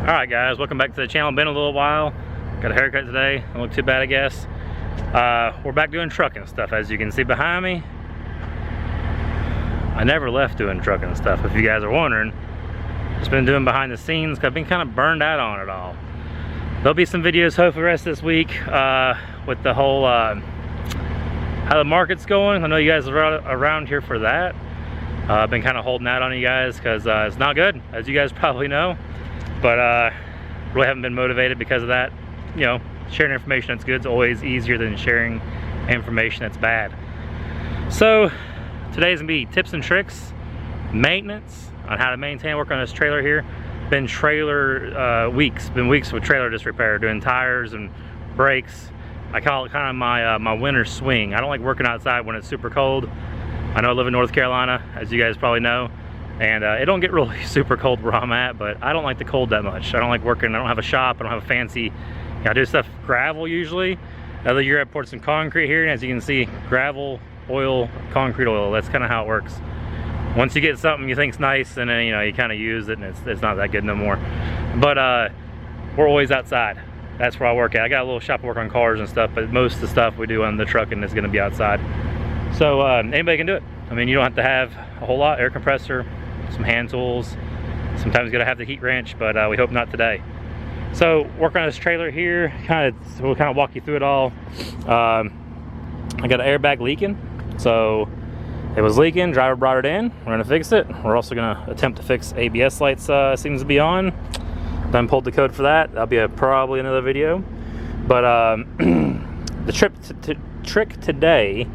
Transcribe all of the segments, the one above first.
Alright guys, welcome back to the channel. Been a little while. Got a haircut today. Don't look too bad, I guess. We're back doing trucking stuff, as you can see behind me. I never left doing trucking stuff, if you guys are wondering. Just been doing behind the scenes, 'cause I've been kind of burned out on it all. There'll be some videos hopefully the rest of this week with the whole how the market's going. I know you guys are around here for that. I've been kind of holding out on you guys because it's not good, as you guys probably know. But really haven't been motivated because of that. You know, sharing information that's good is always easier than sharing information that's bad. So today's gonna be tips and tricks, maintenance on how to maintain, work on this trailer here. Been weeks with trailer disrepair, doing tires and brakes. I call it kind of my winter swing. I don't like working outside when it's super cold. I know I live in North Carolina, as you guys probably know, and it don't get really super cold where I'm at, but I don't like the cold that much. I don't like working, I don't have a shop, I don't have a fancy, I do stuff gravel usually. Other year I poured some concrete here, and as you can see, gravel, oil, concrete oil, that's kind of how it works. Once you get something you think's nice, and then you kind of use it, and it's not that good no more. But we're always outside. That's where I work at. I got a little shop to work on cars and stuff, but most of the stuff we do on the trucking is going to be outside. So anybody can do it. I mean, you don't have to have a whole lot. Air compressor, some hand tools. Sometimes you got to have the heat wrench, but we hope not today. So work on this trailer here. We'll kind of walk you through it all. I got an airbag leaking, so it was leaking. Driver brought it in. We're gonna fix it. We're also gonna attempt to fix ABS lights. Seems to be on. Done pulled the code for that. That'll be probably another video. But the trick today,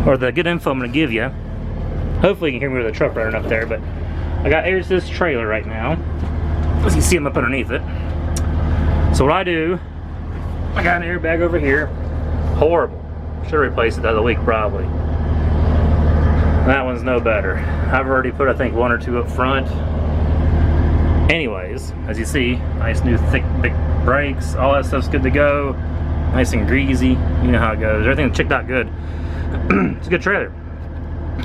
or the good info I'm gonna give you. Hopefully you can hear me with the truck running up there. But I got airs to this trailer right now. As you see, I'm up underneath it. So what I do, I got an airbag over here. Horrible. Should replace it the other week probably. That one's no better. I've already put, I think, one or two up front. Anyways, as you see, nice new thick brakes. All that stuff's good to go. Nice and greasy. You know how it goes. Everything checked out good. It's a good trailer.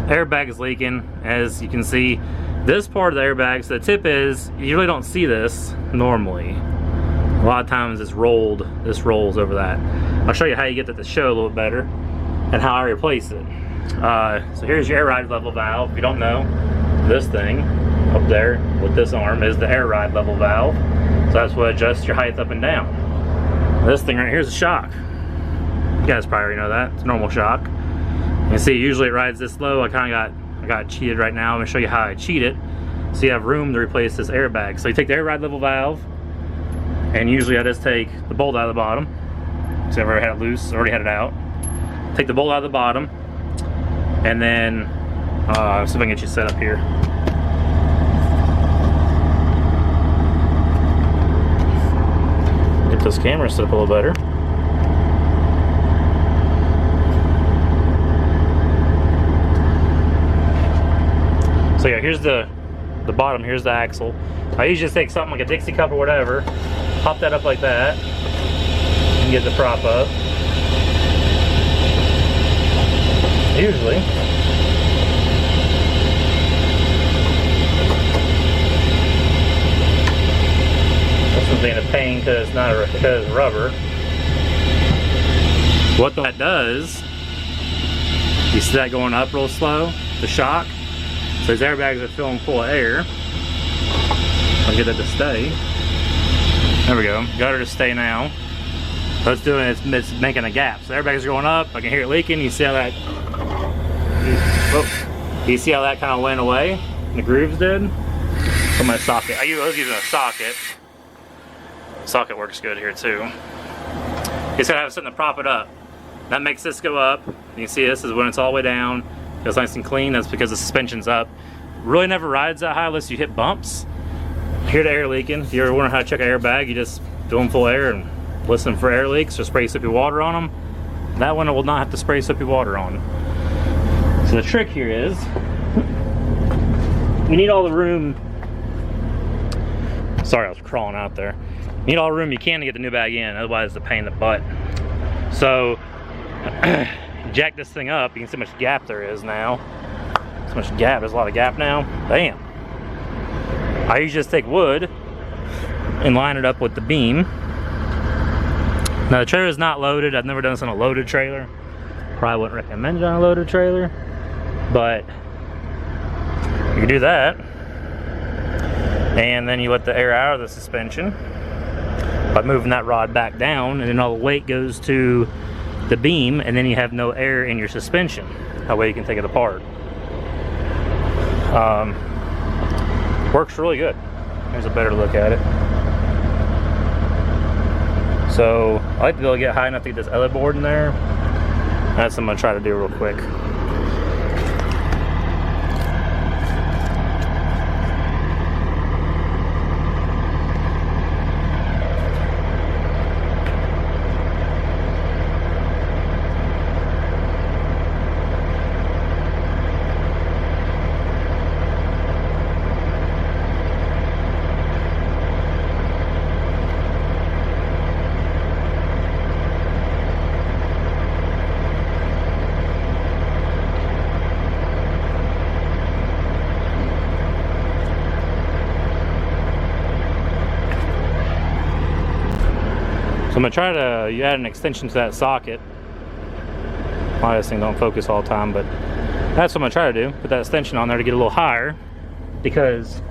Airbag is leaking, as you can see. This part of the airbag, so the tip is, you really don't see this normally. A lot of times it's rolled. This rolls over that. I'll show you how you get that to show a little better and how I replace it. So here's your air ride level valve. If you don't know, this thing up there with this arm is the air ride level valve. So that's what adjusts your height up and down. This thing right here is a shock. You guys probably already know that. It's a normal shock. You can see usually it rides this low. I got it cheated right now. I'm gonna show you how I cheat it. So you have room to replace this airbag. So you take the air ride level valve, and usually I just take the bolt out of the bottom. So I've already had it loose, already had it out. Take the bolt out of the bottom, and then see if I can get you set up here. Get this camera set up a little better. So yeah, here's the bottom, here's the axle. I usually just take something like a Dixie cup or whatever, pop that up like that, and get the prop up. Usually. This one's being a pain because it's not because it's rubber. What that does, you see that going up real slow, the shock. So these airbags are filling full of air. I'll get that to stay. There we go. Got her to stay now. So it's doing, it's making a gap. So the airbags are going up. I can hear it leaking. You see how that? Whoop. You see how that kind of went away? The grooves did. So my socket. I was using a socket. Socket works good here too. You just gotta have something to prop it up. That makes this go up. You can see this is when it's all the way down. Feels nice and clean. That's because the suspension's up. Really never rides that high unless you hit bumps. Hear the air leaking. If you ever wonder how to check an airbag, you just fill them full of air and listen for air leaks or spray soapy water on them. That one will not have to spray soapy water on. So the trick here is, you need all the room. Sorry, I was crawling out there. You need all the room you can to get the new bag in, otherwise it's a pain in the butt. So jack this thing up, you can see how much gap there is now. So much gap, there's a lot of gap now. Bam. I usually just take wood, and line it up with the beam. Now the trailer is not loaded. I've never done this on a loaded trailer. Probably wouldn't recommend it on a loaded trailer, but you can do that. And then you let the air out of the suspension by moving that rod back down, and then all the weight goes to the beam, and then you have no air in your suspension. That way you can take it apart. Works really good. Here's a better look at it. So I like to be able to get high enough to get this other board in there. That's what I'm gonna try to do real quick. So I'm gonna try to add an extension to that socket. A lot of this thing don't focus all the time, but that's what I'm gonna try to do. Put that extension on there to get a little higher, because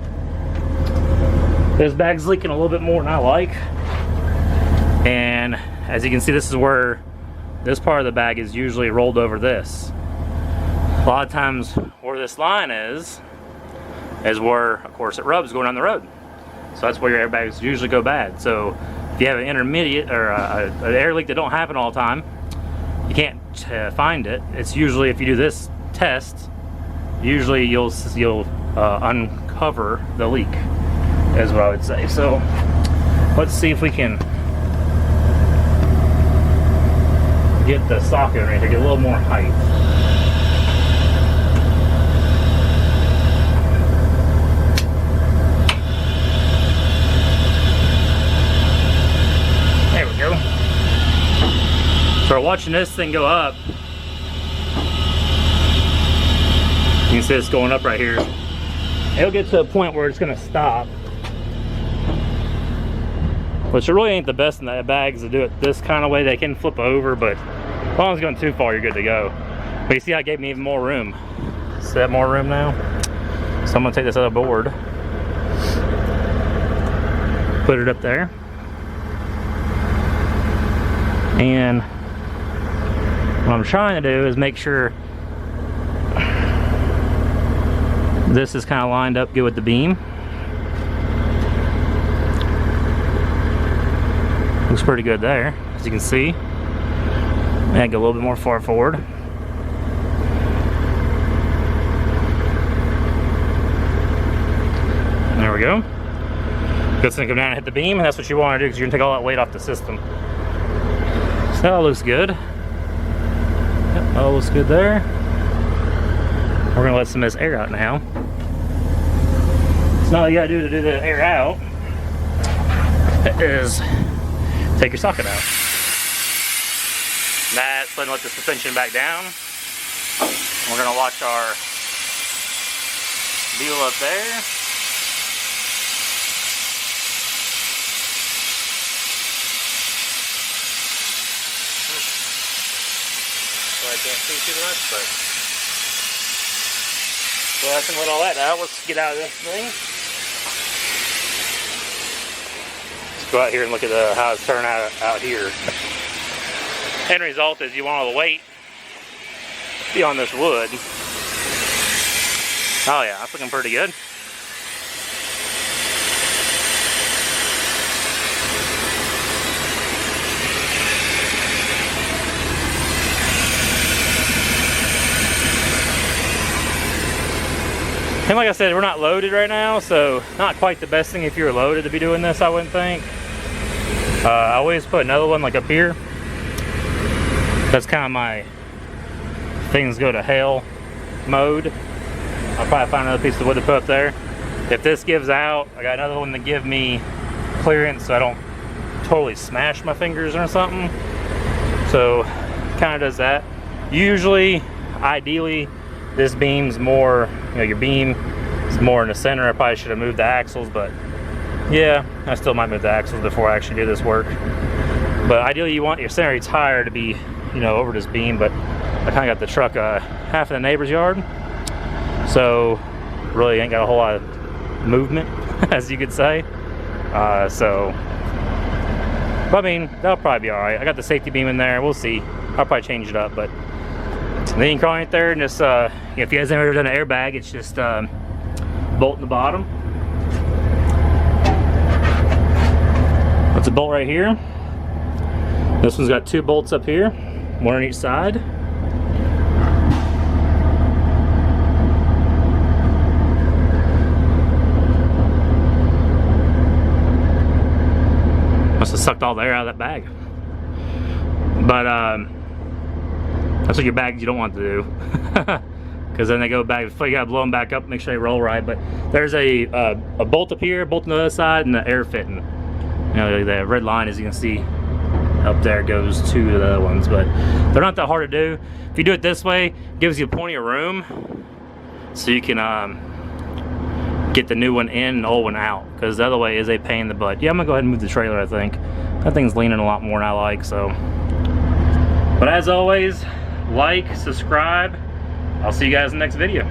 this bag's leaking a little bit more than I like. And as you can see, this is where this part of the bag is usually rolled over this. A lot of times where this line is where, of course, it rubs going down the road. So that's where your airbags usually go bad. So if you have an intermediate or an air leak that don't happen all the time, you can't find it. It's usually, if you do this test, usually you'll uncover the leak, is what I would say. So let's see if we can get the socket right here, get a little more height. So we're watching this thing go up. You can see it's going up right here. It'll get to a point where it's gonna stop. Which it really ain't the best in the bags to do it this kind of way. They can flip over, but as long as it's going too far, you're good to go. But you see how it gave me even more room. See that more room now? So I'm gonna take this other board, put it up there, and what I'm trying to do is make sure this is kind of lined up good with the beam. Looks pretty good there, as you can see. And go a little bit more far forward. There we go. Good thing, come down and hit the beam, and that's what you want to do, because you're gonna take all that weight off the system. So that looks good. Yep, that looks good there. We're gonna let some of this air out now. So now all you gotta do to do the air out is take your socket out. That's letting let the suspension back down. We're gonna watch our deal up there. So I can't see too much, but well, I can let all that out. Let's get out of this thing. Let's go out here and look at how it's turning out here. End result is you want all the weight to be on this wood. Oh yeah, that's looking pretty good. And like I said, we're not loaded right now, so not quite the best thing if you were loaded to be doing this, I wouldn't think. I always put another one like up here. That's kind of my things go to hell mode. I'll probably find another piece of wood to put up there. If this gives out, I got another one to give me clearance so I don't totally smash my fingers or something. So kind of does that. Usually, ideally, this beam's more, you know, your beam is more in the center. I probably should have moved the axles, but Yeah, I still might move the axles before I actually do this work. But ideally you want your center tire to be, you know, over this beam, but I kind of got the truck half in the neighbor's yard. So really ain't got a whole lot of movement, as you could say. But I mean, that'll probably be all right. I got the safety beam in there. We'll see. I'll probably change it up, but then you can crawl right there and just, if you guys have ever done an airbag, it's just bolt in the bottom. That's a bolt right here. This one's got 2 bolts up here, 1 on each side. Must have sucked all the air out of that bag. But that's what your bags you don't want to do, because then they go back. You gotta blow them back up, make sure they roll right. But there's a bolt up here, bolt on the other side, and the air fitting. You know, the red line, as you can see up there, goes to the other ones, but they're not that hard to do. If you do it this way, it gives you plenty of room, so you can get the new one in and the old one out, because the other way is a pain in the butt. Yeah, I'm gonna go ahead and move the trailer. I think that thing's leaning a lot more than I like. So, but as always, like, subscribe. I'll see you guys in the next video.